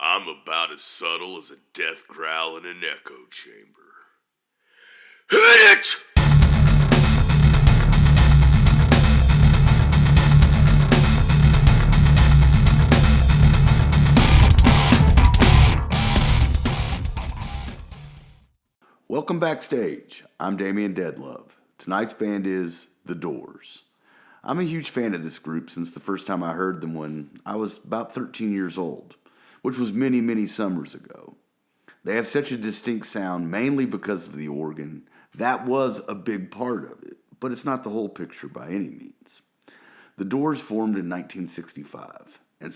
I'm about as subtle as a death growl in an echo chamber. Hit it! Welcome backstage. I'm Damian Deadlove. Tonight's band is The Doors. I'm a huge fan of this group since the first time I heard them when I was about 13 years old, which was many, many summers ago. They have such a distinct sound mainly because of the organ. That was a big part of it, but it's not the whole picture by any means. The Doors formed in 1965, and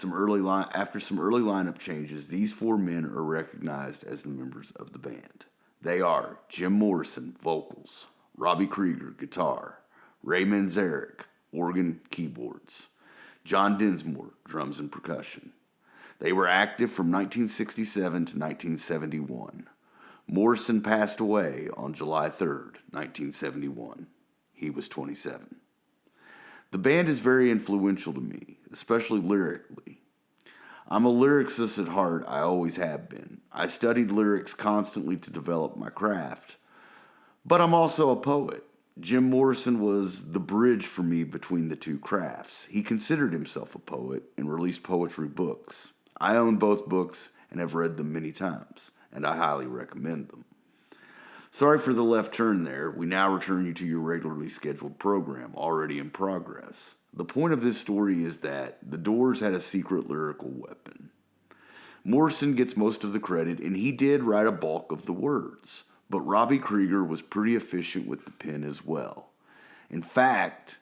after some early lineup changes, these four men are recognized as the members of the band. They are Jim Morrison, vocals, Robbie Krieger, guitar, Ray Manzarek, organ, keyboards, John Densmore, drums and percussion. They were active from 1967 to 1971. Morrison passed away on July 3rd, 1971. He was 27. The band is very influential to me, especially lyrically. I'm a lyricist at heart, I always have been. I studied lyrics constantly to develop my craft. But I'm also a poet. Jim Morrison was the bridge for me between the two crafts. He considered himself a poet and released poetry books. I own both books and have read them many times, and I highly recommend them. Sorry for the left turn there. We now return you to your regularly scheduled program, already in progress. The point of this story is that the Doors had a secret lyrical weapon. Morrison gets most of the credit, and he did write a bulk of the words, but Robbie Krieger was pretty efficient with the pen as well. In fact,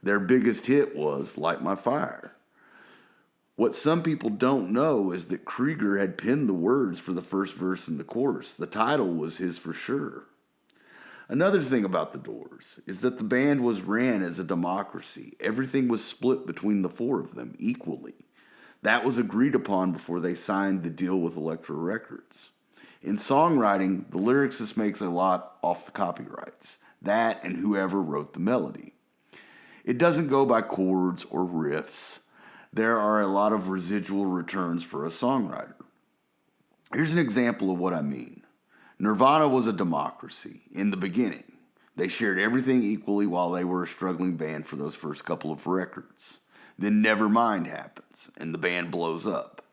their biggest hit was Light My Fire. What some people don't know is that Krieger had penned the words for the first verse and the chorus. The title was his for sure. Another thing about the Doors is that the band was ran as a democracy. Everything was split between the four of them equally. That was agreed upon before they signed the deal with Elektra Records. In songwriting, the lyricist makes a lot off the copyrights, that and whoever wrote the melody. It doesn't go by chords or riffs. There are a lot of residual returns for a songwriter. Here's an example of what I mean. Nirvana was a democracy in the beginning. They shared everything equally while they were a struggling band for those first couple of records. Then Nevermind happens, and the band blows up.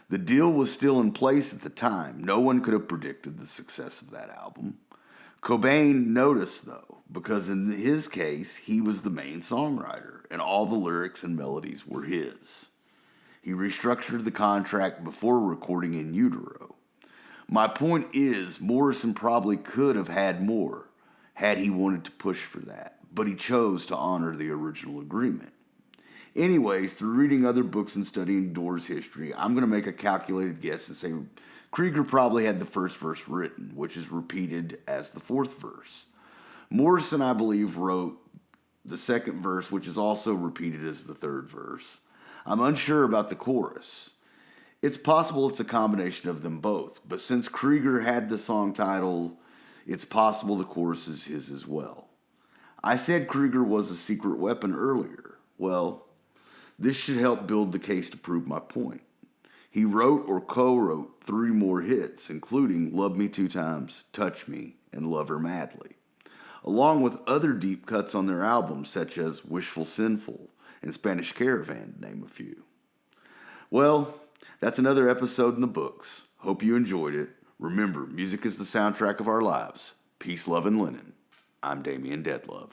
The deal was still in place at the time. No one could have predicted the success of that album. Cobain noticed, though, because in his case, he was the main songwriter, and all the lyrics and melodies were his. He restructured the contract before recording In Utero. My point is, Morrison probably could have had more had he wanted to push for that, but he chose to honor the original agreement. Anyways, through reading other books and studying Doors history, I'm going to make a calculated guess and say Krieger probably had the first verse written, which is repeated as the fourth verse. Morrison, I believe, wrote the second verse, which is also repeated as the third verse. I'm unsure about the chorus. It's possible it's a combination of them both, but since Krieger had the song title, it's possible the chorus is his as well. I said Krieger was a secret weapon earlier. Well, this should help build the case to prove my point. He wrote or co-wrote 3 more hits, including Love Me 2 Times, Touch Me, and Love Her Madly, along with other deep cuts on their albums such as Wishful Sinful and Spanish Caravan, to name a few. Well, that's another episode in the books. Hope you enjoyed it. Remember, music is the soundtrack of our lives. Peace, love, and linen. I'm Damian Deadlove.